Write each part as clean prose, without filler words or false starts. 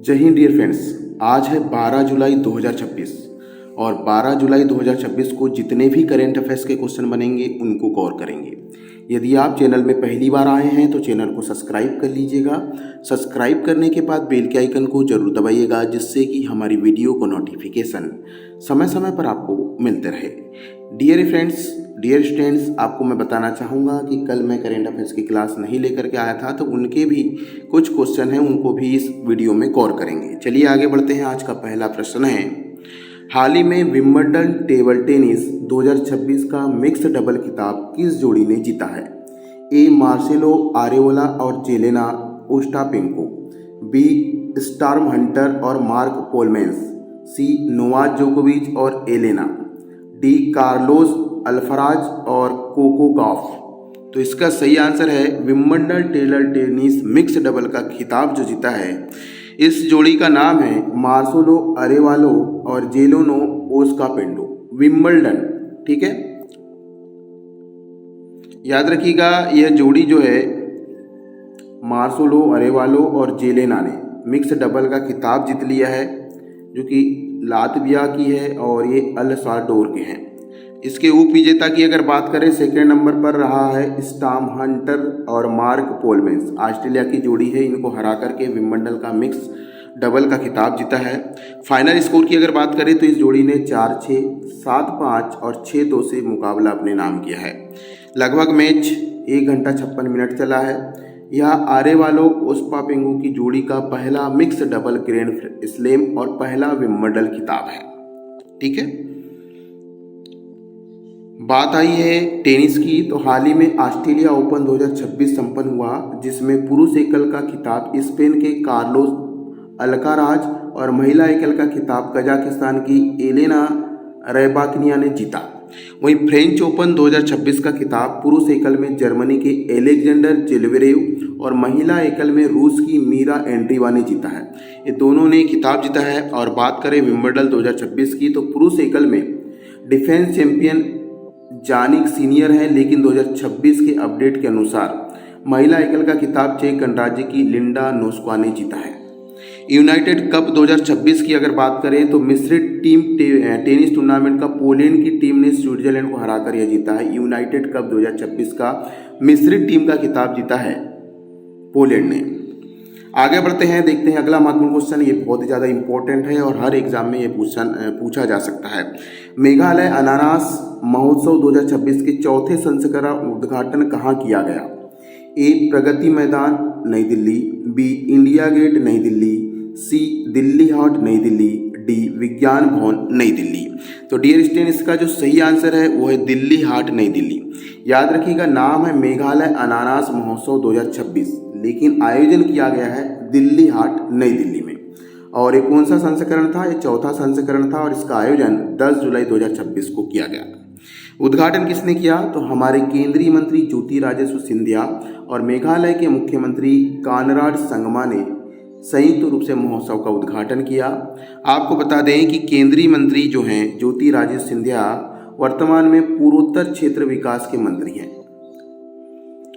जय Hind dear friends. आज है 12 जुलाई 2026 और 12 जुलाई 2026 को जितने भी करेंट अफेयर्स के क्वेश्चन बनेंगे उनको कवर करेंगे। यदि आप चैनल में पहली बार आए हैं तो चैनल को सब्सक्राइब कर लीजिएगा। सब्सक्राइब करने के बाद बेल के आइकन को जरूर दबाइएगा, जिससे कि हमारी वीडियो को नोटिफिकेशन समय समय पर आपको मिलते रहे। डियर फ्रेंड्स, डियर स्टूडेंट्स, आपको मैं बताना चाहूँगा कि कल मैं करेंट अफेयर्स की क्लास नहीं लेकर के आया था, तो उनके भी कुछ क्वेश्चन हैं, उनको भी इस वीडियो में कवर करेंगे। चलिए आगे बढ़ते हैं। आज का पहला प्रश्न है, हाल ही में विंबलडन टेबल टेनिस 2026 का मिक्स डबल खिताब किस जोड़ी ने जीता है? ए मार्सेलो अरेओला और Jelena Ostapenko, B Storm Hunter और मार्क पोलमेंस, सी नोवाक जोकोविच और एलेना, डी कार्लोस अल्फराज और कोको गॉफ। तो इसका सही आंसर है Wimbledon table tennis mix double का खिताब जो जीता है, इस जोड़ी का नाम है मार्सेलो अरेवालो और जेलेना ओस्टापेंको। विंबलडन, ठीक है, याद रखिएगा। यह जोड़ी जो है मार्सेलो अरेवालो और जेलेना ने मिक्स डबल का खिताब जीत लिया है, जो कि लातविया की है और ये अल साल्वाडोर के हैं। इसके उप विजेता की अगर बात करें, सेकेंड नंबर पर रहा है स्टॉर्म हंटर और मार्क पोलमेंस। ऑस्ट्रेलिया की जोड़ी है, इनको हरा करके विंबलडन का मिक्स डबल का खिताब जीता है। फाइनल स्कोर की अगर बात करें तो इस जोड़ी ने 4-6, 7-5 और 6-2 से मुकाबला अपने नाम किया है। लगभग मैच 1 घंटा 56 मिनट चला है। यह अरेवालो ओस्टापेंको की जोड़ी का पहला मिक्स डबल ग्रैंड स्लैम और पहला विंबलडन खिताब है, ठीक है। बात आई है टेनिस की, तो हाल ही में ऑस्ट्रेलिया ओपन 2026 संपन्न हुआ, जिसमें पुरुष एकल का खिताब स्पेन के कार्लोस अल्काराज और महिला एकल का खिताब कजाकिस्तान की एलेना रैबाकिना ने जीता। वहीं फ्रेंच ओपन 2026 का खिताब पुरुष एकल में जर्मनी के एलेक्जेंडर जेवेरेव और महिला एकल में रूस की मीरा एंड्रीवा ने जीता है। ये दोनों ने खिताब जीता है। और बात करें विंबलडन 2026 की, तो पुरुष एकल में डिफेंस चैंपियन जानिक सीनियर है, लेकिन 2026 के अपडेट के अनुसार महिला एकल का खिताब चेक गणराज्य की लिंडा नोस्का ने जीता है। यूनाइटेड कप 2026 की अगर बात करें तो मिश्रित टीम टेनिस टूर्नामेंट का पोलैंड की टीम ने स्विट्जरलैंड को हराकर यह जीता है। यूनाइटेड कप 2026 का मिश्रित टीम का खिताब जीता है पोलैंड ने। आगे बढ़ते हैं, देखते हैं अगला महत्वपूर्ण क्वेश्चन। ये बहुत ही ज़्यादा इंपॉर्टेंट है और हर एग्जाम में ये पूछा जा सकता है। मेघालय अनानास महोत्सव 2026 के चौथे संस्करण का उद्घाटन कहाँ किया गया? ए प्रगति मैदान नई दिल्ली, बी इंडिया गेट नई दिल्ली, सी दिल्ली हाट नई दिल्ली, डी विज्ञान भवन नई दिल्ली। तो डियर स्टूडेंट, इसका जो सही आंसर है वो है दिल्ली हाट नई दिल्ली। याद रखिएगा, नाम है मेघालय अनानास महोत्सव 2026, लेकिन आयोजन किया गया है दिल्ली हाट नई दिल्ली में। और ये कौन सा संस्करण था? ये चौथा संस्करण था और इसका आयोजन 10 जुलाई 2026 को किया गया। उद्घाटन किसने किया? तो हमारे केंद्रीय मंत्री ज्योतिरादित्य सिंधिया और मेघालय के मुख्यमंत्री कानराड संगमा ने संयुक्त रूप से महोत्सव का उद्घाटन किया। आपको बता दें कि केंद्रीय मंत्री जो हैं ज्योतिरादित्य सिंधिया वर्तमान में पूर्वोत्तर क्षेत्र विकास के मंत्री हैं।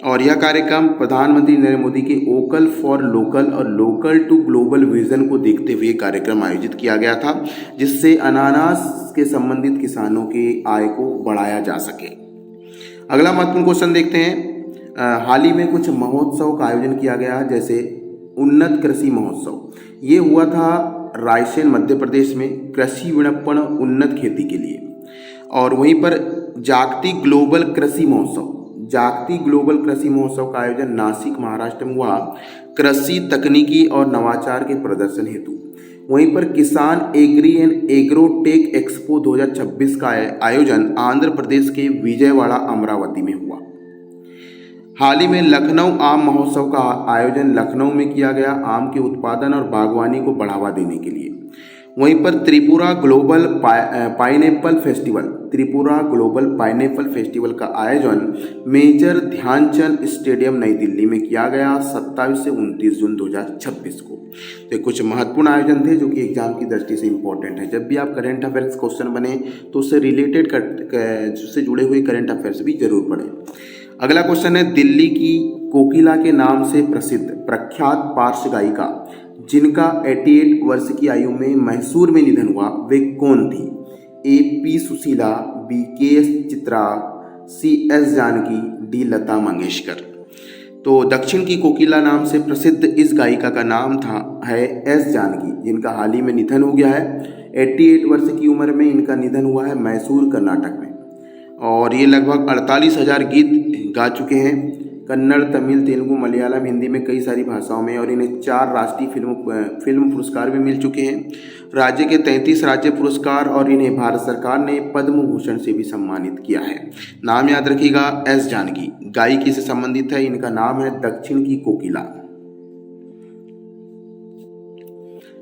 और यह कार्यक्रम प्रधानमंत्री नरेंद्र मोदी के वोकल फॉर लोकल और लोकल टू ग्लोबल विजन को देखते हुए कार्यक्रम आयोजित किया गया था, जिससे अनानास के संबंधित किसानों के आय को बढ़ाया जा सके। अगला महत्वपूर्ण क्वेश्चन देखते हैं। हाल ही में कुछ महोत्सव का आयोजन किया गया, जैसे उन्नत कृषि महोत्सव। ये हुआ था रायसेन मध्य प्रदेश में, कृषि विपणन उन्नत खेती के लिए। और वहीं पर जागतिक ग्लोबल कृषि महोत्सव का आयोजन नासिक महाराष्ट्र में हुआ, कृषि तकनीकी और नवाचार के प्रदर्शन हेतु। वहीं पर किसान एग्री एंड एग्रोटेक एक्सपो 2026 का आयोजन आंध्र प्रदेश के विजयवाड़ा अमरावती में हुआ। हाल ही में लखनऊ आम महोत्सव का आयोजन लखनऊ में किया गया, आम के उत्पादन और बागवानी को बढ़ावा देने के लिए। वहीं पर त्रिपुरा ग्लोबल पाइनएप्पल फेस्टिवल का आयोजन मेजर ध्यानचंद स्टेडियम नई दिल्ली में किया गया 27 से 29 जून 2026 को। तो कुछ महत्वपूर्ण आयोजन थे जो कि एग्जाम की दृष्टि से इंपॉर्टेंट है। जब भी आप करंट अफेयर्स क्वेश्चन बने तो उससे रिलेटेड उससे जुड़े हुए करंट अफेयर्स भी जरूर पढ़ें। अगला क्वेश्चन है, दिल्ली की कोकिला के नाम से प्रसिद्ध प्रख्यात पार्श्व गायिका जिनका 88 वर्ष की आयु में मैसूर में निधन हुआ वे कौन थी? A P Susheela, B K S Chitra, C S Janaki, D Lata Mangeshkar. तो दक्षिण की कोकिला नाम से प्रसिद्ध इस गायिका का नाम है एस जानकी, जिनका हाल ही में निधन हो गया है। 88 वर्ष की उम्र में इनका निधन हुआ है मैसूर कर्नाटक में। और ये लगभग 48,000 गीत गा चुके हैं, कन्नड़, तमिल, तेलुगु, मलयालम, हिंदी में कई सारी भाषाओं में, और इन्हें 4 राष्ट्रीय फिल्म पुरस्कार भी मिल चुके हैं, राज्य के 33 राज्य पुरस्कार, और इन्हें भारत सरकार ने पद्म भूषण से भी सम्मानित किया है। नाम याद रखिएगा, एस जानकी गायकी से संबंधित है। इनका नाम है दक्षिण की कोकिला।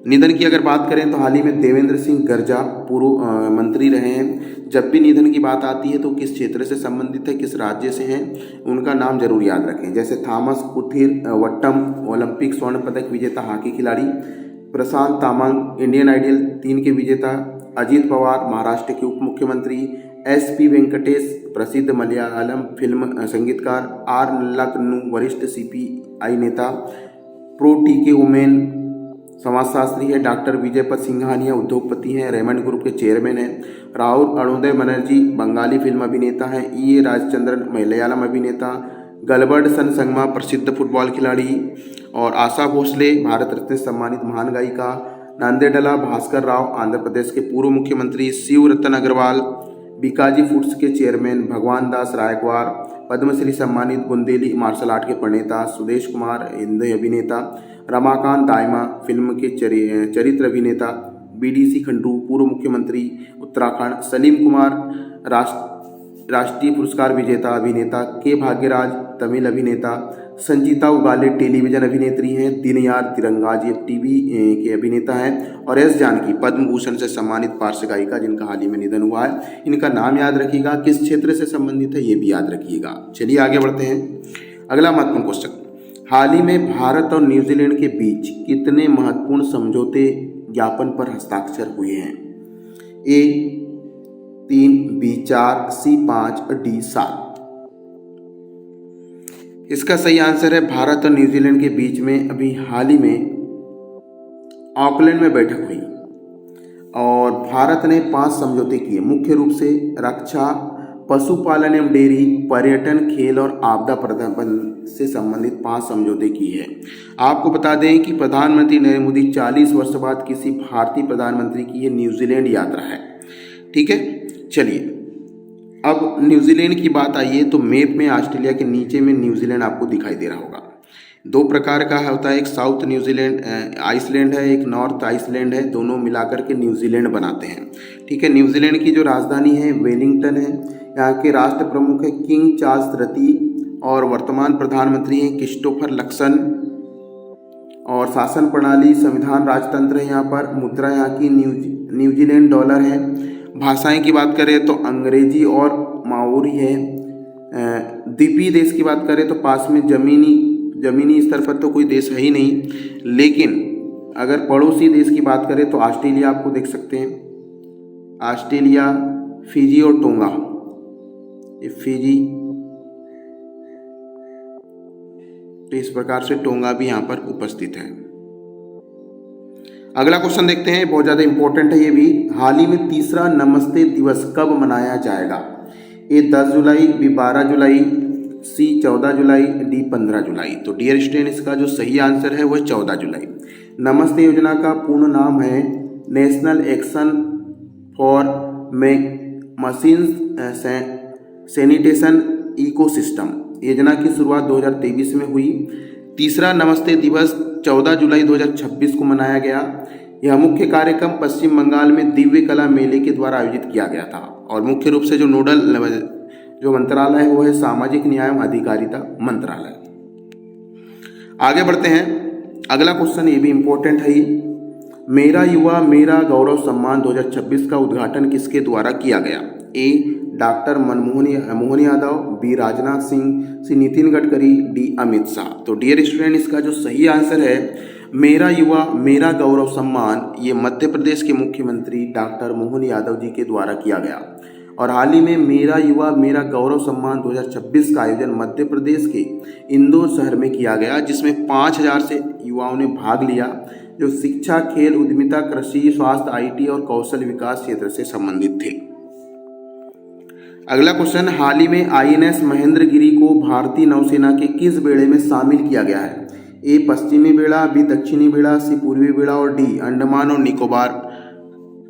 निधन की अगर बात करें तो हाल ही में देवेंद्र सिंह गर्जा पूर्व मंत्री रहे हैं। जब भी निधन की बात आती है तो किस क्षेत्र से संबंधित है, किस राज्य से हैं, उनका नाम जरूर याद रखें। जैसे थॉमस कुथिरवट्टम, ओलंपिक स्वर्ण पदक विजेता हॉकी खिलाड़ी, प्रशांत तामांग, इंडियन आइडल 3 के विजेता, अजीत पवार, महाराष्ट्र के उप मुख्यमंत्री, SP वेंकटेश, प्रसिद्ध मलयालम फिल्म संगीतकार, R नल्लाकन्नू, वरिष्ठ CPI नेता, प्रो TK वुमेन समाजशास्त्री है, डॉक्टर विजयपत सिंघानिया उद्योगपति हैं, रेमंड ग्रुप के चेयरमैन हैं, राहुल अरुणोदय बनर्जी बंगाली फिल्म अभिनेता हैं, E.A. राजचंद्रन मलयालम अभिनेता, गलबर्डसन संगमा प्रसिद्ध फुटबॉल खिलाड़ी, और आशा भोसले भारत रत्न से सम्मानित महान गायिका, नांदेडला भास्कर राव आंध्र प्रदेश के पूर्व मुख्यमंत्री, शिव रतन अग्रवाल बीकाजी फूड्स के चेयरमैन, भगवान दास रायकवार पद्मश्री सम्मानित बुंदेली मार्शल आर्ट के प्रणेता, सुदेश कुमार हिंदी अभिनेता, रमाकांत दायमा फिल्म के चरित्र अभिनेता, BDC खंडू पूर्व मुख्यमंत्री उत्तराखंड, सलीम कुमार राष्ट्रीय पुरस्कार विजेता अभिनेता, के भाग्यराज तमिल अभिनेता, संजीता उगाले टेलीविजन अभिनेत्री हैं, दीनयार तिरंगाज ये टीवी के अभिनेता हैं, और एस जानकी पद्म भूषण से सम्मानित पार्श्व गायिका जिनका हाल ही में निधन हुआ है। इनका नाम याद रखिएगा, किस क्षेत्र से संबंधित है ये भी याद रखिएगा। चलिए आगे बढ़ते हैं। अगला महत्वपूर्ण क्वेश्चन, हाल ही में भारत और न्यूजीलैंड के बीच कितने महत्वपूर्ण समझौते ज्ञापन पर हस्ताक्षर हुए हैं? A 3, B 4, C 5 और D 7। इसका सही आंसर है भारत और न्यूजीलैंड के बीच में अभी हाल ही में ऑकलैंड में बैठक हुई और भारत ने 5 समझौते किए, मुख्य रूप से रक्षा, पशुपालन एवं डेयरी, पर्यटन, खेल और आपदा प्रबंधन से संबंधित 5 समझौते किए हैं। आपको बता दें कि प्रधानमंत्री नरेंद्र मोदी 40 वर्ष बाद किसी भारतीय प्रधानमंत्री की ये न्यूजीलैंड यात्रा है। ठीक है, चलिए अब न्यूजीलैंड की बात आई है तो मैप में ऑस्ट्रेलिया के नीचे में न्यूजीलैंड आपको दिखाई दे रहा होगा। 2 प्रकार का होता है, एक साउथ न्यूजीलैंड आइसलैंड है, एक नॉर्थ आइसलैंड है, दोनों मिलाकर के न्यूजीलैंड बनाते हैं। ठीक है, न्यूजीलैंड की जो राजधानी है वेलिंगटन है, यहाँ के राष्ट्र प्रमुख है किंग चार्ल्स III और वर्तमान प्रधानमंत्री हैं क्रिस्टोफर लक्सन, और शासन प्रणाली संविधान राजतंत्र है यहाँ पर। मुद्रा यहाँ की न्यूजीलैंड डॉलर है। भाषाएं की बात करें तो अंग्रेजी और माओरी है। द्वीपीय देश की बात करें तो पास में जमीनी स्तर पर तो कोई देश है ही नहीं, लेकिन अगर पड़ोसी देश की बात करें तो ऑस्ट्रेलिया आपको देख सकते हैं, ऑस्ट्रेलिया, फिजी और टोंगा। ये फिजी, तो इस प्रकार से टोंगा भी यहाँ पर उपस्थित है। अगला क्वेश्चन देखते हैं, बहुत ज़्यादा इंपॉर्टेंट है ये भी। हाल ही में तीसरा नमस्ते दिवस कब मनाया जाएगा? A 10 July, B 12 July, C 14 July, D 15 जुलाई। तो डियर स्टूडेंट, इसका जो सही आंसर है वो 14 जुलाई। नमस्ते योजना का पूर्ण नाम है national action for machines sanitation ecosystem. योजना की शुरुआत 2023 में हुई। तीसरा नमस्ते दिवस 14 जुलाई 2026 को मनाया गया। यह मुख्य कार्यक्रम पश्चिम बंगाल में दिव्य कला मेले के द्वारा आयोजित किया गया था और मुख्य रूप से जो नोडल जो मंत्रालय है वो है सामाजिक न्याय एवं अधिकारिता मंत्रालय। आगे बढ़ते हैं, अगला क्वेश्चन ये भी इम्पोर्टेंट है। मेरा युवा मेरा गौरव सम्मान 2026 का उद्घाटन किसके द्वारा किया गया? A doctor Manmohan Yadav, B Rajnath Singh, C Nitin Gadkari, D Amit Shah. तो डियर स्टूडेंट, इसका जो सही आंसर है मेरा युवा मेरा गौरव सम्मान, ये मध्य प्रदेश के मुख्यमंत्री डॉक्टर मोहन यादव जी के द्वारा किया गया। और हाल ही में मेरा युवा मेरा गौरव सम्मान 2026 का आयोजन मध्य प्रदेश के इंदौर शहर में किया गया, जिसमें 5000 से युवाओं ने भाग लिया। जो शिक्षा, खेल, उद्यमिता, कृषि, स्वास्थ्य, आईटी और कौशल विकास क्षेत्र से संबंधित थे। अगला क्वेश्चन, हाल ही में आईएनएस महेंद्रगिरी को भारतीय नौसेना के किस बेड़े में शामिल किया गया है? ए पश्चिमी बेड़ा, बी दक्षिणी बेड़ा, सी पूर्वी बेड़ा और डी अंडमान और निकोबार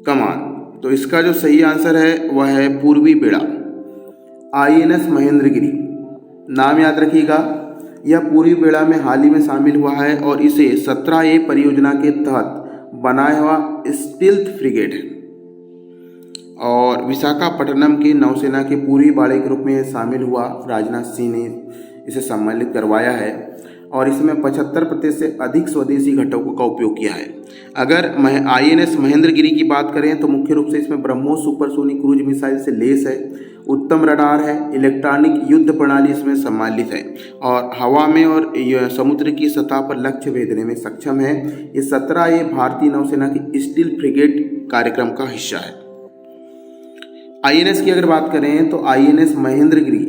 कमान। तो इसका जो सही आंसर है वह है पूर्वी बेड़ा। आईएनएस महेंद्रगिरी नाम याद रखिएगा, यह पूर्वी बेड़ा में हाल ही में शामिल हुआ है और इसे 17A परियोजना के तहत बनाया हुआ स्टील्थ फ्रिगेट है और विशाखापट्टनम के नौसेना के पूर्वी बाड़े के रूप में शामिल हुआ। राजनाथ सिंह ने इसे सम्मानित करवाया है और इसमें 75% से अधिक स्वदेशी घटकों का उपयोग किया है। अगर आईएनएस महेंद्रगिरी की बात करें तो मुख्य रूप से इसमें ब्रह्मोस सुपरसोनिक क्रूज मिसाइल से लैस है, उत्तम रडार है, इलेक्ट्रॉनिक युद्ध प्रणाली इसमें सम्मिलित है और हवा में और समुद्र की सतह पर लक्ष्य भेदने में सक्षम है। ये 17A भारतीय नौसेना की स्टील फ्रिगेट कार्यक्रम का हिस्सा है। आईएनएस की अगर बात करें तो आईएनएस महेंद्रगिरी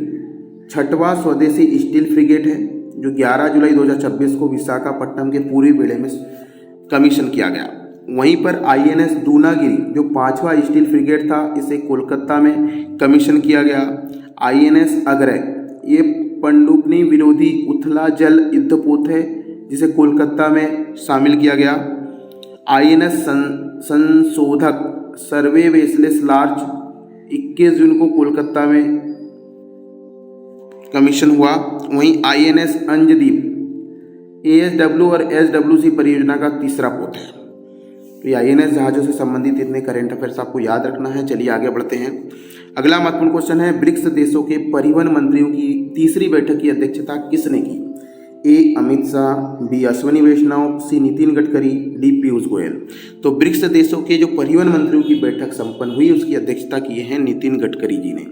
6वां स्वदेशी स्टील फ्रिगेट है जो 11 जुलाई 2026 को विशाखापट्टनम के पूर्वी बेड़े में कमीशन किया गया। वहीं पर आईएनएस दूनागिरी जो 5वां स्टील फ्रिगेट था, इसे कोलकाता में कमीशन किया गया। आईएनएस अग्रय ये पनडुब्बी विरोधी उथला जल युद्धपोत है जिसे कोलकाता में शामिल किया गया। आईएनएस संशोधक सर्वे वेसलेस लार्ज 21 जून को कोलकाता में कमीशन हुआ। वहीं आईएनएस अंजदीप ASW और SWC परियोजना का तीसरा पोत है। तो ये आईएनएस जहाज़ों से संबंधित इतने करंट अफेयर्स आपको याद रखना है। चलिए आगे बढ़ते हैं। अगला महत्वपूर्ण क्वेश्चन है, ब्रिक्स देशों के परिवहन मंत्रियों की तीसरी बैठक की अध्यक्षता किसने की? ए अमित शाह, बी अश्विनी वैष्णव, सी नितिन गडकरी, डी पीयूष गोयल। तो ब्रिक्स देशों के जो परिवहन मंत्रियों की बैठक संपन्न हुई उसकी अध्यक्षता की है नितिन गडकरी जी ने।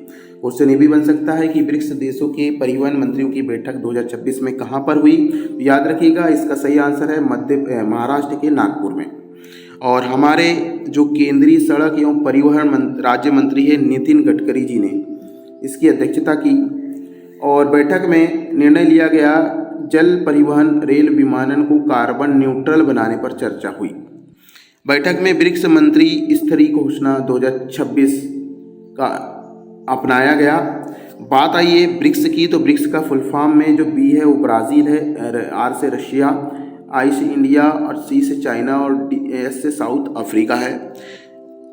क्वेश्चन ये भी बन सकता है कि ब्रिक्स देशों के परिवहन मंत्रियों की बैठक 2026 में कहाँ पर हुई? याद रखिएगा, इसका सही आंसर है महाराष्ट्र के नागपुर में। और हमारे जो केंद्रीय सड़क एवं परिवहन राज्य मंत्री है नितिन गडकरी जी ने इसकी अध्यक्षता की और बैठक में निर्णय लिया गया जल परिवहन, रेल, विमानन को कार्बन न्यूट्रल बनाने पर चर्चा हुई। बैठक में ब्रिक्स मंत्री स्तरीय घोषणा 2026 का अपनाया गया। बात आई है ब्रिक्स की, तो ब्रिक्स का फुल फॉर्म में जो बी है वो ब्राज़ील है, आर से रशिया, आई से इंडिया और सी से चाइना और एस से साउथ अफ्रीका है।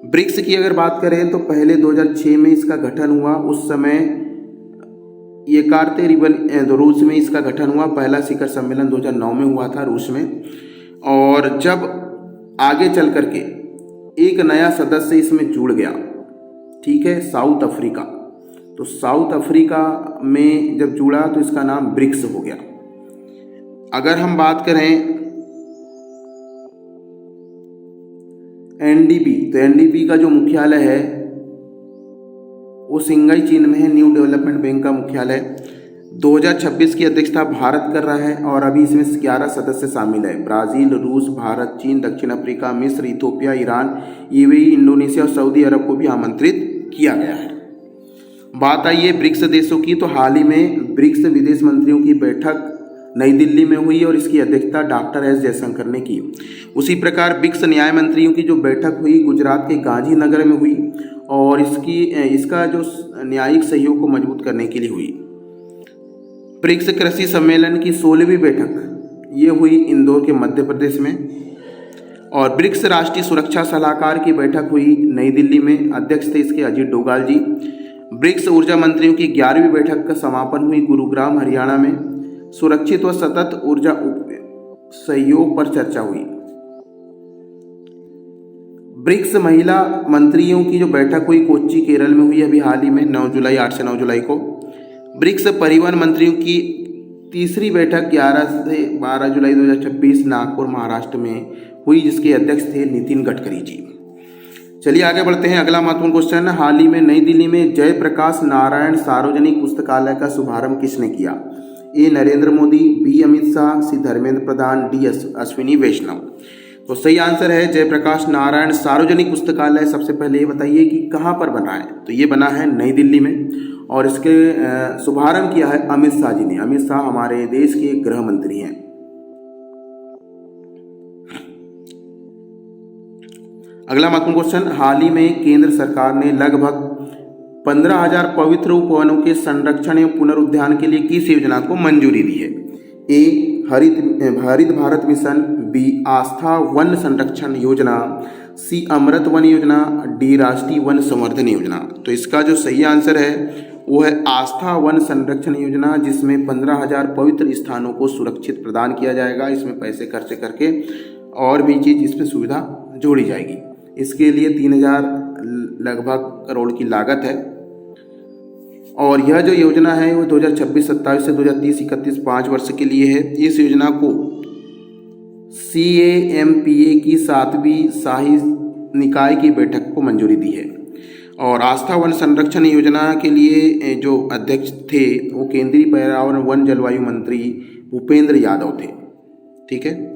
ब्रिक्स की अगर बात करें तो पहले 2006 में इसका गठन हुआ। उस समय ये कारते रिबन रूस में इसका गठन हुआ। पहला शिखर सम्मेलन 2009 में हुआ था रूस में। और जब आगे चल करके एक नया सदस्य इसमें जुड़ गया, ठीक है, साउथ अफ्रीका। तो साउथ अफ्रीका में जब जुड़ा तो इसका नाम ब्रिक्स हो गया। अगर हम बात करें एनडीबी, तो एनडीबी का जो मुख्यालय है वो सिंगाई चीन में है। न्यू डेवलपमेंट बैंक का मुख्यालय 2026 की अध्यक्षता भारत कर रहा है और अभी इसमें 11 सदस्य शामिल है। ब्राज़ील, रूस, भारत, चीन, दक्षिण अफ्रीका, मिस्र, इथोपिया, ईरान, यूएई, इंडोनेशिया और सऊदी अरब को भी आमंत्रित किया गया है। बात आई है ब्रिक्स देशों की, तो हाल ही में ब्रिक्स विदेश मंत्रियों की बैठक नई दिल्ली में हुई और इसकी अध्यक्षता डॉक्टर एस जयशंकर ने की। उसी प्रकार ब्रिक्स न्याय मंत्रियों की जो बैठक हुई गुजरात के गांधीनगर में हुई और इसका जो न्यायिक सहयोग को मजबूत करने के लिए हुई। ब्रिक्स कृषि सम्मेलन की 16वीं बैठक ये हुई इंदौर के मध्य प्रदेश में। और ब्रिक्स राष्ट्रीय सुरक्षा सलाहकार की बैठक हुई नई दिल्ली में, अध्यक्ष थे इसके अजीत डोभाल जी। ब्रिक्स ऊर्जा मंत्रियों की 11वीं बैठक का समापन हुई गुरुग्राम हरियाणा में। सुरक्षित व सतत ऊर्जा सहयोग पर चर्चा हुई। ब्रिक्स महिला मंत्रियों की जो बैठक हुई कोच्चि केरल में हुई अभी हाल ही में 8 से 9 जुलाई को। ब्रिक्स परिवहन मंत्रियों की तीसरी बैठक 11 से 12 जुलाई 2026 नागपुर महाराष्ट्र में हुई जिसके अध्यक्ष थे नितिन गडकरी जी। चलिए आगे बढ़ते हैं। अगला महत्वपूर्ण क्वेश्चन, हाल ही में नई दिल्ली में जयप्रकाश नारायण सार्वजनिक पुस्तकालय का शुभारंभ किसने किया? ए नरेंद्र मोदी, बी अमित शाह, सी धर्मेंद्र प्रधान, डी अश्विनी वैष्णव। तो सही आंसर है जयप्रकाश नारायण सार्वजनिक पुस्तकालय। सबसे पहले ये बताइए कि कहाँ पर बना है? तो ये बना है नई दिल्ली में और इसके शुभारंभ किया है अमित शाह जी ने। अमित शाह हमारे देश के गृह मंत्री हैं। अगला महत्वपूर्ण क्वेश्चन, हाल ही में केंद्र सरकार ने लगभग 15,000 पवित्र उपवनों के संरक्षण एवं पुनरुद्धार के लिए किस योजना को मंजूरी दी है? ए हरित भारत मिशन, बी आस्था वन संरक्षण योजना, सी अमृत वन योजना, डी राष्ट्रीय वन संवर्धन योजना। तो इसका जो सही आंसर है वो है आस्था वन संरक्षण योजना, जिसमें 15,000 पवित्र स्थानों को सुरक्षित प्रदान किया जाएगा। इसमें पैसे खर्च करके और भी चीज़ इसमें सुविधा जोड़ी जाएगी। इसके लिए 3,000 लगभग करोड़ की लागत है और यह जो योजना है वो 2026-27 से 2030-31 5 वर्ष के लिए है। इस योजना को CAMPA की 7वीं शाही निकाय की बैठक को मंजूरी दी है और आस्था वन संरक्षण योजना के लिए जो अध्यक्ष थे वो केंद्रीय पर्यावरण वन जलवायु मंत्री भूपेंद्र यादव थे। ठीक है।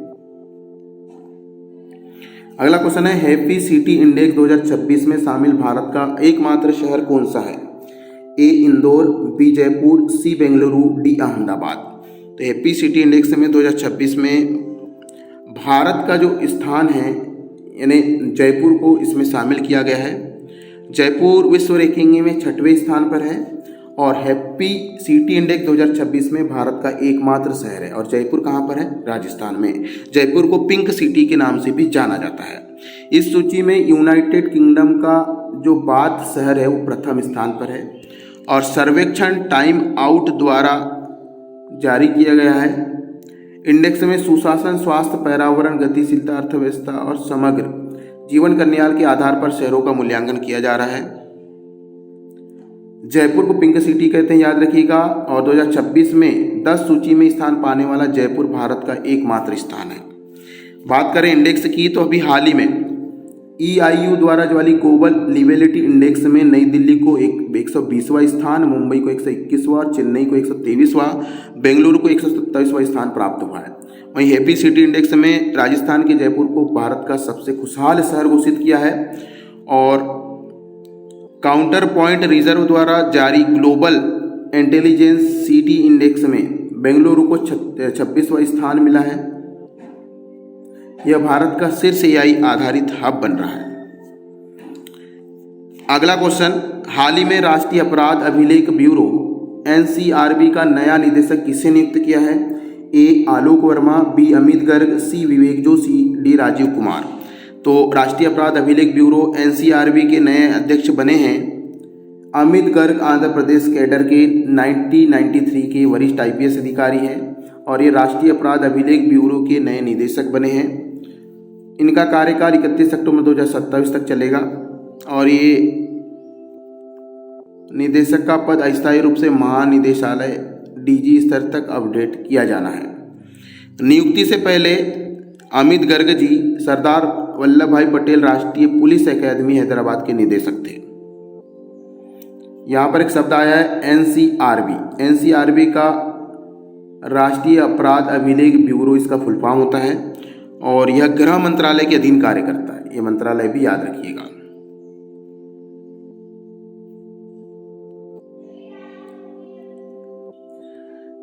अगला क्वेश्चन है, हैप्पी सिटी इंडेक्स 2026 में शामिल भारत का एकमात्र शहर कौन सा है? ए इंदौर, बी जयपुर, सी बेंगलुरु, डी अहमदाबाद। तो हैप्पी सिटी इंडेक्स में 2026 में भारत का जो स्थान है यानी जयपुर को इसमें शामिल किया गया है। जयपुर विश्व रैंकिंग में 6वें स्थान पर है और हैप्पी सिटी इंडेक्स 2026 में भारत का एकमात्र शहर है। और जयपुर कहाँ पर है? राजस्थान में। जयपुर को पिंक सिटी के नाम से भी जाना जाता है। इस सूची में यूनाइटेड किंगडम का जो बाथ शहर है वो प्रथम स्थान पर है और सर्वेक्षण टाइम आउट द्वारा जारी किया गया है। इंडेक्स में सुशासन, स्वास्थ्य, पर्यावरण, गतिशीलता, अर्थव्यवस्था और समग्र जीवन कल्याण के आधार पर शहरों का मूल्यांकन किया जा रहा है। जयपुर को पिंक सिटी कहते हैं, याद रखिएगा। और 2026 में 10 सूची में स्थान पाने वाला जयपुर भारत का एकमात्र स्थान है। बात करें इंडेक्स की तो अभी हाल ही में EIU द्वारा जो वाली ग्लोबल लिवेबिलिटी इंडेक्स में नई दिल्ली को 120वां स्थान, मुंबई को 121वां, चेन्नई को 123वां, बेंगलुरु को 127वां स्थान प्राप्त हुआ है। वहीं हैप्पी सिटी इंडेक्स में राजस्थान के जयपुर को भारत का सबसे खुशहाल शहर घोषित किया है और काउंटर पॉइंट रिजर्व द्वारा जारी ग्लोबल इंटेलिजेंस सिटी इंडेक्स में बेंगलुरु को 26वां स्थान मिला है। यह भारत का शीर्ष AI आधारित हब बन रहा है। अगला क्वेश्चन, हाल ही में राष्ट्रीय अपराध अभिलेख ब्यूरो NCRB का नया निदेशक किसे नियुक्त किया है? ए आलोक वर्मा, बी अमित गर्ग, सी विवेक जोशी, डी राजीव कुमार। तो राष्ट्रीय अपराध अभिलेख ब्यूरो NCRB के नए अध्यक्ष बने हैं अमित गर्ग, आंध्र प्रदेश कैडर के 1993 के वरिष्ठ IPS अधिकारी हैं और ये राष्ट्रीय अपराध अभिलेख ब्यूरो के नए निदेशक बने हैं। इनका कार्यकाल 31 अक्टूबर 2027 तक चलेगा और ये निदेशक का पद अस्थायी रूप से महानिदेशालय DG स्तर तक अपडेट किया जाना है। नियुक्ति से पहले अमित गर्ग जी सरदार वल्लभ भाई पटेल राष्ट्रीय पुलिस अकादमी हैदराबाद के निदेशक थे। यहाँ पर एक शब्द आया है NCRB। NCRB का राष्ट्रीय अपराध अभिलेख ब्यूरो इसका फुल फॉर्म होता है और यह गृह मंत्रालय के अधीन कार्य करता है। यह मंत्रालय भी याद रखिएगा।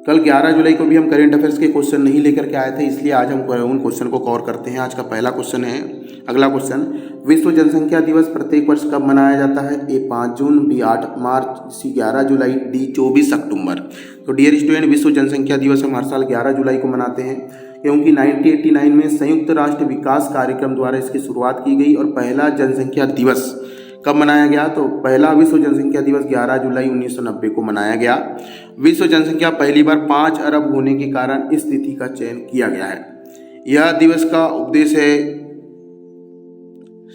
कल 11 जुलाई को भी हम करंट अफेयर्स के क्वेश्चन नहीं लेकर के आए थे, इसलिए आज हम उन क्वेश्चन को कवर करते हैं। आज का पहला क्वेश्चन है, अगला क्वेश्चन, विश्व जनसंख्या दिवस प्रत्येक वर्ष कब मनाया जाता है? ए 5 जून, बी 8 मार्च, सी 11 जुलाई, डी 24 अक्टूबर। तो डियर स्टूडेंट, विश्व जनसंख्या दिवस हम हर साल 11 जुलाई को मनाते हैं क्योंकि 1989 में संयुक्त राष्ट्र विकास कार्यक्रम द्वारा इसकी शुरुआत की गई। और पहला जनसंख्या दिवस कब मनाया गया? तो पहला विश्व जनसंख्या दिवस 11 जुलाई 1990 को मनाया गया। विश्व जनसंख्या पहली बार 5 अरब होने के कारण इस तिथि का चयन किया गया है। यह दिवस का उद्देश्य है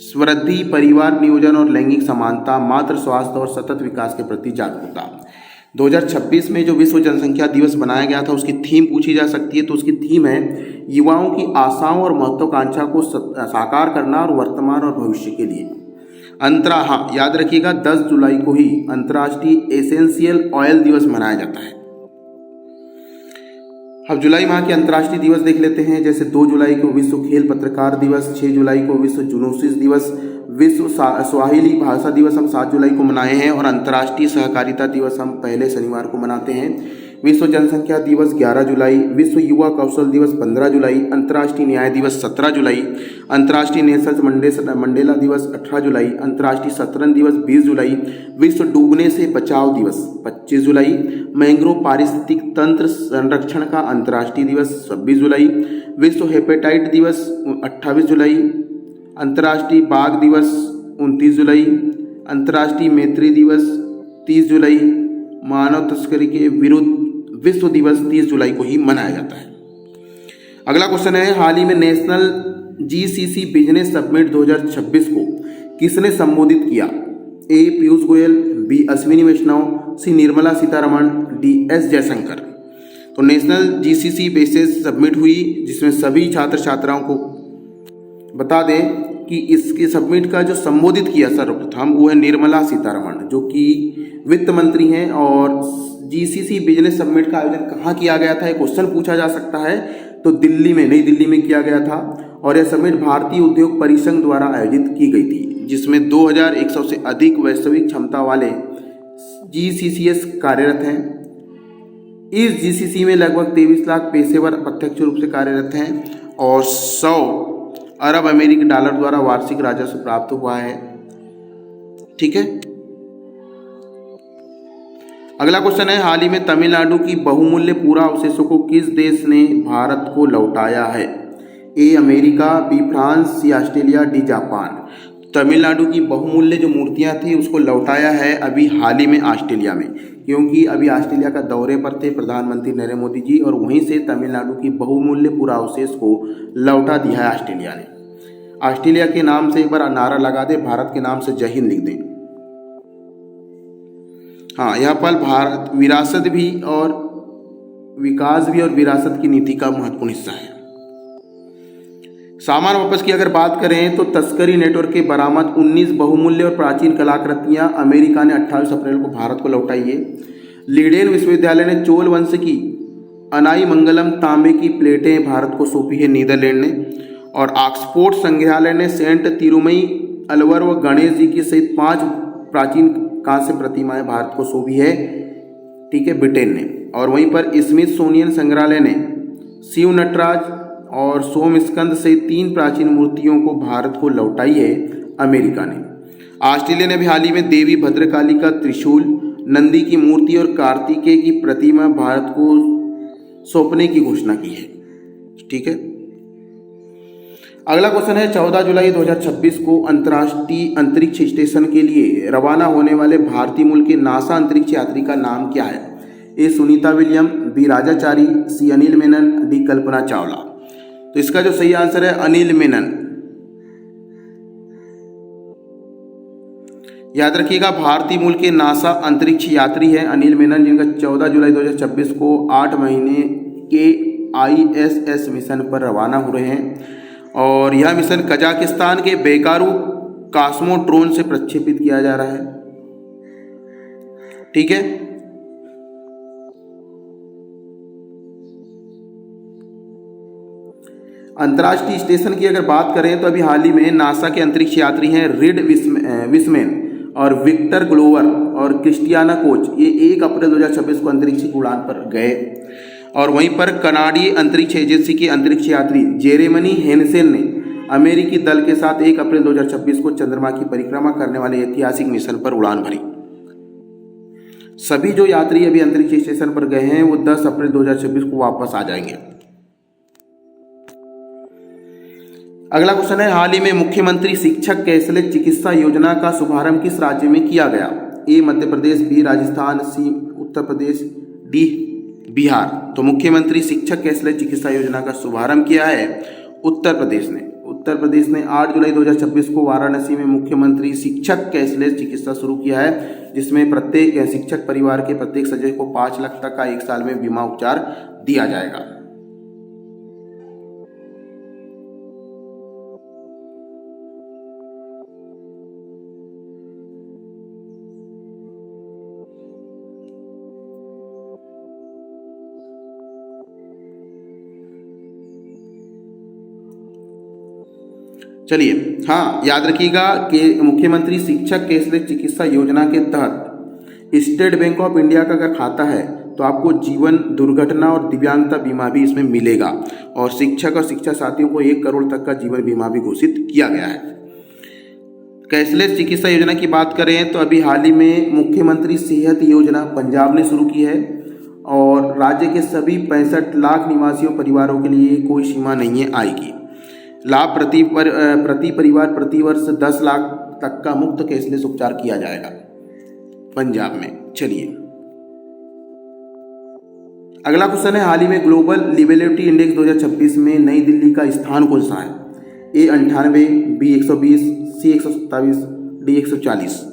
समृद्धि, परिवार नियोजन और लैंगिक समानता, मातृ स्वास्थ्य और सतत विकास के प्रति जागरूकता। 2026 में जो विश्व जनसंख्या दिवस बनाया गया था उसकी थीम पूछी जा सकती है, तो उसकी थीम है युवाओं की आशाओं और महत्वाकांक्षा को साकार करना और वर्तमान और भविष्य के लिए। हाँ, याद रखिएगा 10 जुलाई को ही अंतर्राष्ट्रीय एसेंशियल ऑयल दिवस मनाया जाता है। अब जुलाई माह के अंतर्राष्ट्रीय दिवस देख लेते हैं। जैसे 2 जुलाई को विश्व खेल पत्रकार दिवस, 6 जुलाई को विश्व जुनूसिस दिवस, विश्व स्वाहिली भाषा दिवस हम 7 जुलाई को मनाए हैं और अंतर्राष्ट्रीय सहकारिता दिवस हम पहले शनिवार को मनाते हैं। विश्व जनसंख्या दिवस 11 जुलाई, विश्व युवा कौशल दिवस 15 जुलाई, अंतर्राष्ट्रीय न्याय दिवस 17 जुलाई, अंतर्राष्ट्रीय नेल्सन मंडेला दिवस 18 जुलाई, अंतर्राष्ट्रीय शतरंज दिवस 20 जुलाई, विश्व डूबने से बचाव दिवस 25 जुलाई, मैंग्रोव पारिस्थितिक तंत्र संरक्षण का अंतर्राष्ट्रीय दिवस 26 जुलाई, विश्व हेपेटाइट दिवस 28 जुलाई, अंतर्राष्ट्रीय बाघ दिवस 29 जुलाई, अंतर्राष्ट्रीय मैत्री दिवस 30 जुलाई, मानव तस्करी के विरुद्ध विश्व दिवस 30 जुलाई को ही मनाया जाता है। अगला क्वेश्चन है, हाल ही में नेशनल जीसीसी बिजनेस समिट 2026 को किसने संबोधित किया? ए पीयूष गोयल, बी अश्विनी वैष्णव, सी निर्मला सीतारमण, डी एस जयशंकर। तो नेशनल जीसीसी बिजनेस समिट हुई जिसमें सभी छात्र छात्राओं को बता दें कि इसके समिट का जो संबोधित किया सर्वप्रथम वो है निर्मला सीतारमण, जो कि वित्त मंत्री हैं। और जीसीसी बिजनेस समिट का आयोजन कहाँ किया गया था, ये क्वेश्चन पूछा जा सकता है। तो दिल्ली में, नई दिल्ली में किया गया था। और यह समिट भारतीय उद्योग परिसंघ द्वारा आयोजित की गई थी, जिसमें 2100 से अधिक वैश्विक क्षमता वाले जीसीसीएस कार्यरत हैं। इस जीसीसी में लगभग 23 लाख पेशेवर प्रत्यक्ष रूप से कार्यरत हैं और 100 अरब अमेरिकी डॉलर द्वारा वार्षिक राजस्व प्राप्त हुआ है। ठीक है। अगला क्वेश्चन है, हाल ही में तमिलनाडु की बहुमूल्य पूरा अवशेषों को किस देश ने भारत को लौटाया है? A America, B France, C Australia, D Japan. Tamil Nadu की बहुमूल्य जो मूर्तियां थी उसको लौटाया है अभी हाल ही में ऑस्ट्रेलिया में, क्योंकि अभी ऑस्ट्रेलिया का दौरे पर थे प्रधानमंत्री नरेंद्र मोदी जी, और वहीं से तमिलनाडु की बहुमूल्य पुरावशेष को लौटा दिया है ऑस्ट्रेलिया ने। ऑस्ट्रेलिया के नाम से एक बार नारा लगा दे, भारत के नाम से जय हिंद लिख दें। हाँ, यह पल भारत विरासत भी और विकास भी और विरासत की नीति का महत्वपूर्ण हिस्सा है। सामान वापस की अगर बात करें तो तस्करी नेटवर्क के बरामद 19 बहुमूल्य और प्राचीन कलाकृतियां अमेरिका ने 28 अप्रैल को भारत को लौटाई है। लीडेन विश्वविद्यालय ने चोल वंश की अनाई मंगलम तांबे की प्लेटें भारत को सौंपी है नीदरलैंड ने। और ऑक्सफोर्ड संग्रहालय ने सेंट तिरुमई अलवर व गणेश जी की सहित 5 प्राचीन कांस्य प्रतिमाएं भारत को सौंपी है। ठीक है, ब्रिटेन ने। और वहीं पर स्मिथसोनियन संग्रहालय ने शिव नटराज और सोमस्कंद सहित 3 प्राचीन मूर्तियों को भारत को लौटाई है अमेरिका ने। ऑस्ट्रेलिया ने भी हाल ही में देवी भद्रकाली का त्रिशूल, नंदी की मूर्ति और कार्तिकेय की प्रतिमा भारत को सौंपने की घोषणा की है। ठीक है। अगला क्वेश्चन है, 14 जुलाई 2026 को अंतर्राष्ट्रीय अंतरिक्ष स्टेशन के लिए रवाना होने वाले भारतीय मूल के नासा अंतरिक्ष यात्री का नाम क्या है? ए सुनीता विलियम, बी राजाचारी, सी अनिल मेनन, डी कल्पना चावला। तो इसका जो सही आंसर है अनिल मेनन। याद रखिएगा, भारतीय मूल के नासा अंतरिक्ष यात्री हैं अनिल मेनन, जिनका 14 जुलाई 2026 को 8 महीने के ISS मिशन पर रवाना हो रहे हैं। और यह मिशन कजाकिस्तान के बेकारू कॉस्मोड्रोन से प्रक्षेपित किया जा रहा है। ठीक है। अंतर्राष्ट्रीय स्टेशन की अगर बात करें तो अभी हाल ही में नासा के अंतरिक्ष यात्री हैं रिड विस्मैन और विक्टर ग्लोवर और क्रिस्टियाना कोच। ये 1 अप्रैल 2026 को अंतरिक्ष की उड़ान पर गए। और वहीं पर कनाडीय अंतरिक्ष एजेंसी के अंतरिक्ष यात्री जेरेमनी हेनसेन ने अमेरिकी दल के साथ 1 अप्रैल 2026 को चंद्रमा की परिक्रमा करने वाले ऐतिहासिक मिशन पर उड़ान भरी। सभी जो यात्री अभी अंतरिक्ष स्टेशन पर गए हैं वो 10 अप्रैल 2026 को वापस आ जाएंगे। अगला क्वेश्चन है, हाल ही में मुख्यमंत्री शिक्षक कैशलेस चिकित्सा योजना का शुभारंभ किस राज्य में किया गया? ए मध्य प्रदेश, बी राजस्थान, सी उत्तर प्रदेश, डी बिहार। तो मुख्यमंत्री शिक्षक कैशलेस चिकित्सा योजना का शुभारंभ किया है उत्तर प्रदेश ने। उत्तर प्रदेश ने 8 जुलाई 2026 को वाराणसी में मुख्यमंत्री शिक्षक कैशलेस चिकित्सा शुरू किया है, जिसमें प्रत्येक शिक्षक परिवार के प्रत्येक सदस्य को 5 लाख तक का 1 साल में बीमा उपचार दिया जाएगा। चलिए, हाँ याद रखिएगा कि मुख्यमंत्री शिक्षक कैशलेस चिकित्सा योजना के तहत स्टेट बैंक ऑफ इंडिया का अगर खाता है तो आपको जीवन दुर्घटना और दिव्यांगता बीमा भी इसमें मिलेगा। और शिक्षक और शिक्षा साथियों को 1 करोड़ तक का जीवन बीमा भी घोषित किया गया है। कैशलेस चिकित्सा योजना की बात करें तो अभी हाल ही में मुख्यमंत्री सेहत योजना पंजाब ने शुरू की है और राज्य के सभी 65 लाख निवासियों परिवारों के लिए कोई सीमा नहीं है आय की। लाभ प्रति परिवार प्रति वर्ष 10 लाख तक का मुफ्त कैशलेस उपचार किया जाएगा पंजाब में। चलिए अगला क्वेश्चन है, हाल ही में ग्लोबल लिवेबिलिटी इंडेक्स 2026 में नई दिल्ली का स्थान कौन सा है? A 98, B 120, C 127, D 140।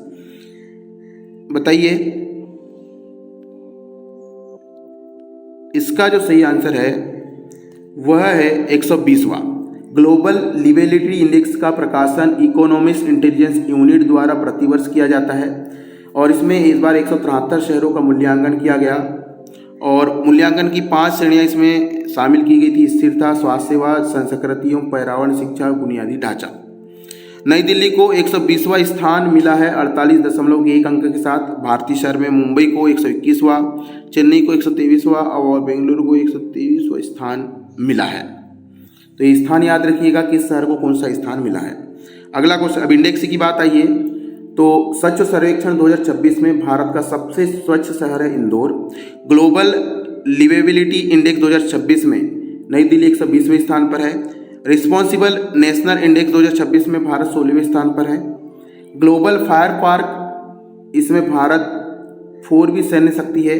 बताइए। इसका जो सही आंसर है वह है 120वां। ग्लोबल लिवेबिलिटी इंडेक्स का प्रकाशन इकोनॉमिक्स इंटेलिजेंस यूनिट द्वारा प्रतिवर्ष किया जाता है और इसमें इस बार 173 शहरों का मूल्यांकन किया गया और मूल्यांकन की 5 श्रेणियां इसमें शामिल की गई थी: स्थिरता, स्वास्थ्य सेवा, संस्कृतियों, पर्यावरण, शिक्षा और बुनियादी ढांचा। नई दिल्ली को 120वां स्थान मिला है 48.1 अंक के साथ। भारतीय शहर में मुंबई को 121वां, चेन्नई को 123वां और बेंगलुरु को 123वां स्थान मिला है। तो ये स्थान याद रखिएगा किस शहर को कौन सा स्थान मिला है। अगला क्वेश्चन, अब इंडेक्स की बात आई है तो स्वच्छ सर्वेक्षण 2026 में भारत का सबसे स्वच्छ शहर है इंदौर। ग्लोबल लिवेबिलिटी इंडेक्स 2026 में नई दिल्ली 120वें स्थान पर है। रिस्पॉन्सिबल नेशनल इंडेक्स 2026 में भारत 16वें स्थान पर है। ग्लोबल फायर पार्क, इसमें भारत 4वीं सैन्य शक्ति है।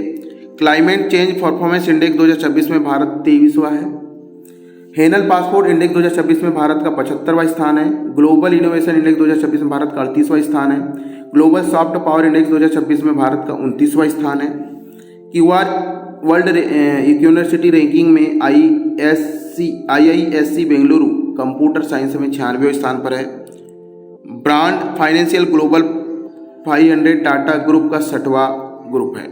क्लाइमेट चेंज परफॉर्मेंस इंडेक्स 2026 में भारत 23वां है। हेनल पासपोर्ट इंडेक्स 2026 में भारत का 75वां स्थान है। ग्लोबल इनोवेशन इंडेक्स 2026 में भारत का 38वां स्थान है। ग्लोबल सॉफ्ट पावर इंडेक्स 2026 में भारत का 29वां स्थान है। क्यूआर वर्ल्ड यूनिवर्सिटी रैंकिंग में IISc बेंगलुरु कंप्यूटर साइंस में 96वें स्थान पर है। Brand financial global 500 Tata group का 6वां ग्रुप है।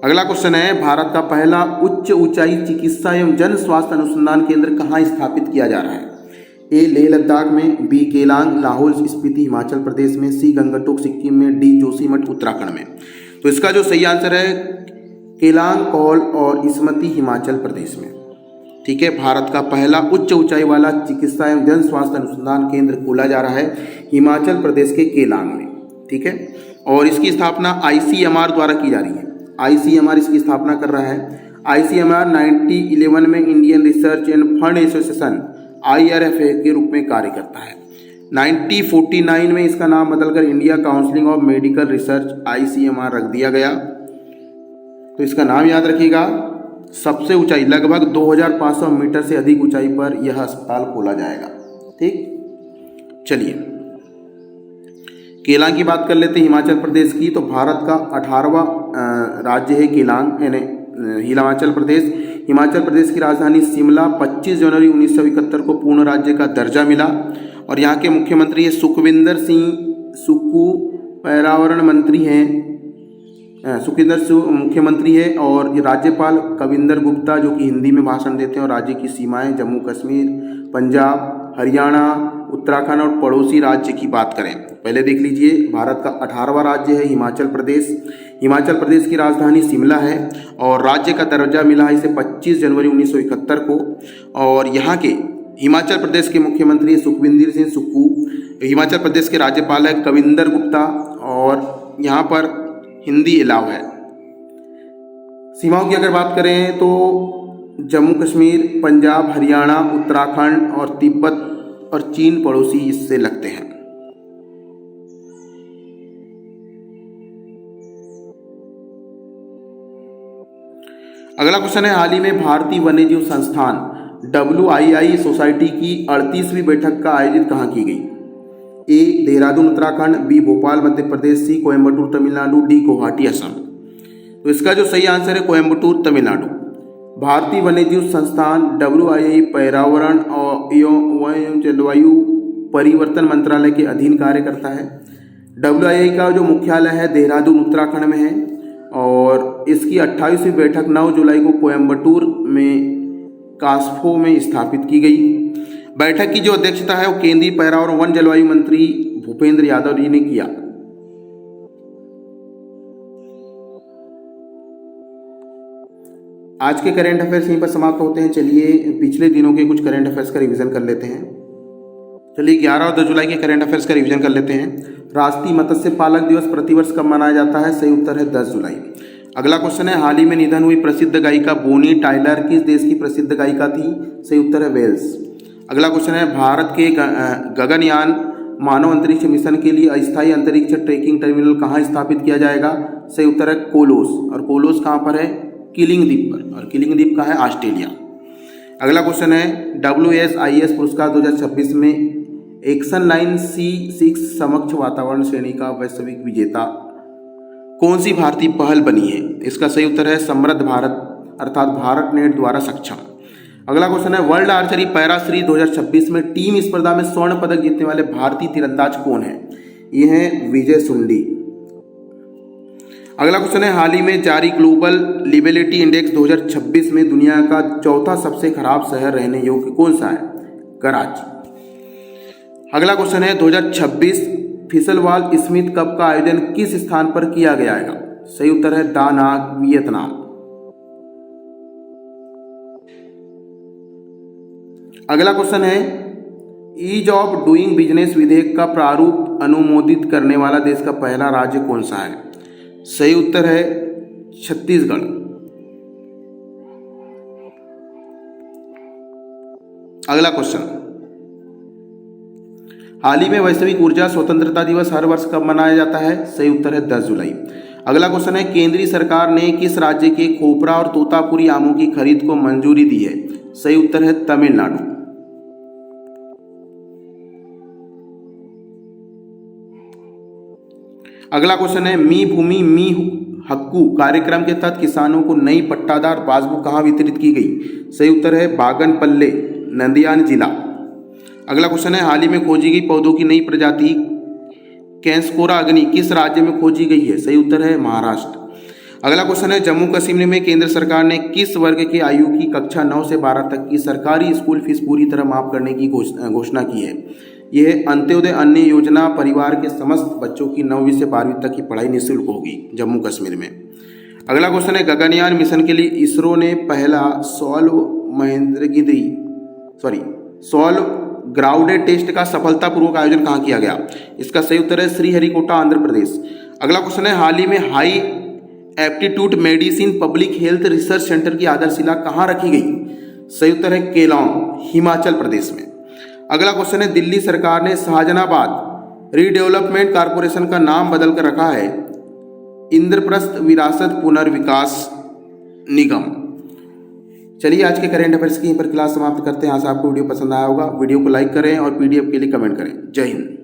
अगला क्वेश्चन है, भारत का पहला उच्च ऊंचाई चिकित्सा एवं जन स्वास्थ्य अनुसंधान केंद्र कहाँ स्थापित किया जा रहा है? A लेह लद्दाख में, B केलांग लाहौल स्पीति हिमाचल प्रदेश में, C गंगटोक सिक्किम में, D जोशीमठ उत्तराखंड में। तो इसका जो सही आंसर है केलांग कौल और स्मृति हिमाचल प्रदेश में। ठीक है, भारत का पहला उच्च ऊंचाई वाला चिकित्सा एवं जन स्वास्थ्य अनुसंधान केंद्र खोला जा रहा है हिमाचल प्रदेश के केलांग में। ठीक है, और इसकी स्थापना ICMR द्वारा की जा रही है। ICMR इसकी स्थापना कर रहा है। ICMR 1911 में Indian research end fund association IRFA के रूप में कार्य करता है। 1949 में इसका नाम बदलकर India council of medical research ICMR रख दिया गया। तो इसका नाम याद रखिएगा। सबसे ऊंचाई लगभग 2500 मीटर से अधिक ऊंचाई पर यह अस्पताल खोला जाएगा। ठीक, चलिए केलांग की बात कर लेते हैं हिमाचल प्रदेश की। तो भारत का 18वां राज्य है केलांग यानी हिमाचल प्रदेश। हिमाचल प्रदेश की राजधानी शिमला 25 जनवरी 1971 को पूर्ण राज्य का दर्जा मिला और यहाँ के मुख्यमंत्री है सुखविंदर सिंह सुक्खू। पर्यावरण मंत्री हैं सुखविंदर सिंह मुख्यमंत्री है और राज्यपाल कविंदर गुप्ता जो कि हिंदी में भाषण देते हैं। और राज्य की सीमाएं जम्मू कश्मीर, पंजाब, हरियाणा, उत्तराखंड और पड़ोसी राज्य की बात करें, पहले देख लीजिए। भारत का 18वां राज्य है हिमाचल प्रदेश। हिमाचल प्रदेश की राजधानी शिमला है और राज्य का दर्जा मिला है इसे 25 जनवरी 1971 को। और यहाँ के हिमाचल प्रदेश के मुख्यमंत्री सुखविंदर सिंह सुक्खू, हिमाचल प्रदेश के राज्यपाल है कविंदर गुप्ता और यहाँ पर हिंदी अलाव है। सीमाओं की अगर बात करें तो जम्मू कश्मीर, पंजाब, हरियाणा, उत्तराखंड और तिब्बत और चीन पड़ोसी इससे लगते हैं। अगला क्वेश्चन है, हाल ही में भारतीय वन्यजीव संस्थान WII सोसाइटी की 38वीं बैठक का आयोजित कहाँ की गई? A Dehradun Uttarakhand, B Bhopal Madhya Pradesh, C Coimbatore Tamil Nadu, D Guwahati Assam. तो इसका जो सही आंसर है कोयम्बटूर तमिलनाडु। भारतीय वन्यजीव संस्थान WII पर्यावरण एवं जलवायु परिवर्तन मंत्रालय के अधीन कार्य करता है। WII का जो मुख्यालय है देहरादून उत्तराखंड में है और इसकी 28वीं बैठक 9 जुलाई को कोयम्बटूर में कास्फो में स्थापित की गई। बैठक की जो अध्यक्षता है वो केंद्रीय पर्यावरण वन जलवायु मंत्री भूपेंद्र यादव जी ने किया। आज के करंट अफेयर्स यहीं पर समाप्त होते हैं। चलिए पिछले दिनों के कुछ करंट अफेयर्स का रिवीजन कर लेते हैं। चलिए 11 और 10 जुलाई के करंट अफेयर्स का रिवीजन कर लेते हैं। राष्ट्रीय मत्स्य पालक दिवस प्रतिवर्ष कब मनाया जाता है? सही उत्तर है 10 जुलाई। अगला क्वेश्चन है, हाल ही में निधन हुई प्रसिद्ध गायिका बोनी टाइलर किस देश की प्रसिद्ध गायिका थी? सही उत्तर है वेल्स। अगला क्वेश्चन है, भारत के गगनयान मानव अंतरिक्ष मिशन के लिए अस्थायी अंतरिक्ष ट्रैकिंग टर्मिनल कहाँ स्थापित किया जाएगा? सही उत्तर है कोलोस। और कोलोस कहाँ पर है? किलिंग द्वीप पर। और किलिंग द्वीप कहाँ है? ऑस्ट्रेलिया। अगला क्वेश्चन है, WSIS पुरस्कार 2026 में एक्शन लाइन C6 समक्ष वातावरण श्रेणी का वैश्विक विजेता कौन सी भारतीय पहल बनी है? इसका सही उत्तर है समृद्ध भारत अर्थात भारत नेट द्वारा सक्षम। अगला क्वेश्चन है, वर्ल्ड आर्चरी पैरा सीरीज 2026 में टीम स्पर्धा में स्वर्ण पदक जीतने वाले भारतीय तीरंदाज कौन है? ये हैं विजय सुंडी। अगला क्वेश्चन है, हाल ही में जारी ग्लोबल लिवेबिलिटी इंडेक्स 2026 में दुनिया का चौथा सबसे खराब शहर रहने योग्य कौन सा है? कराची। अगला क्वेश्चन है, 2026 फिसलवाल स्मिथ कप का आयोजन किस स्थान पर किया गया है? सही उत्तर है दा नाग, वियतनाम। अगला क्वेश्चन है, ईज ऑफ डूइंग बिजनेस विधेयक का प्रारूप अनुमोदित करने वाला देश का पहला राज्य कौन सा है? सही उत्तर है छत्तीसगढ़। अगला क्वेश्चन, हाल ही में वैश्विक ऊर्जा स्वतंत्रता दिवस हर वर्ष कब मनाया जाता है? सही उत्तर है 10 जुलाई। अगला क्वेश्चन है, केंद्रीय सरकार ने किस राज्य के खोपरा और तोतापुरी आमों की खरीद को मंजूरी दी है? सही उत्तर है तमिलनाडु। अगला क्वेश्चन है, मी भूमि मी हक्कू कार्यक्रम के तहत किसानों को नई पट्टादार पासबुक कहाँ वितरित की गई? सही उत्तर है बागनपल्ले, नंदियाल जिला। अगला क्वेश्चन है, हाल ही में खोजी गई पौधों की नई प्रजाति कैंसकोरा अग्नि किस राज्य में खोजी गई है? सही उत्तर है महाराष्ट्र। अगला क्वेश्चन है, जम्मू कश्मीर में केंद्र सरकार ने किस वर्ग के आयु की कक्षा 9 से 12 तक की सरकारी स्कूल फीस पूरी तरह माफ करने की घोषणा की है? यह अंत्योदय अन्न योजना परिवार के समस्त बच्चों की 9वीं से 12वीं तक की पढ़ाई निःशुल्क होगी जम्मू कश्मीर में। अगला क्वेश्चन है, गगनयान मिशन के लिए इसरो ने पहला सॉल्व ग्राउंडेड टेस्ट का सफलतापूर्वक आयोजन कहाँ किया गया? इसका सही उत्तर है श्रीहरिकोटा, आंध्र प्रदेश। अगला क्वेश्चन है, हाल ही में high aptitude medicine public health research centre की आधारशिला कहाँ रखी गई? सही उत्तर है केलोंग, हिमाचल प्रदेश में। अगला क्वेश्चन है, दिल्ली सरकार ने शाहजहानाबाद रीडेवलपमेंट कॉरपोरेशन का नाम बदल कर रखा है इंद्रप्रस्थ विरासत पुनर्विकास निगम। चलिए आज के करंट अफेयर्स की यहीं पर क्लास समाप्त करते हैं। आशा आपको वीडियो पसंद आया होगा। वीडियो को लाइक करें और PDF के लिए कमेंट करें। जय हिंद।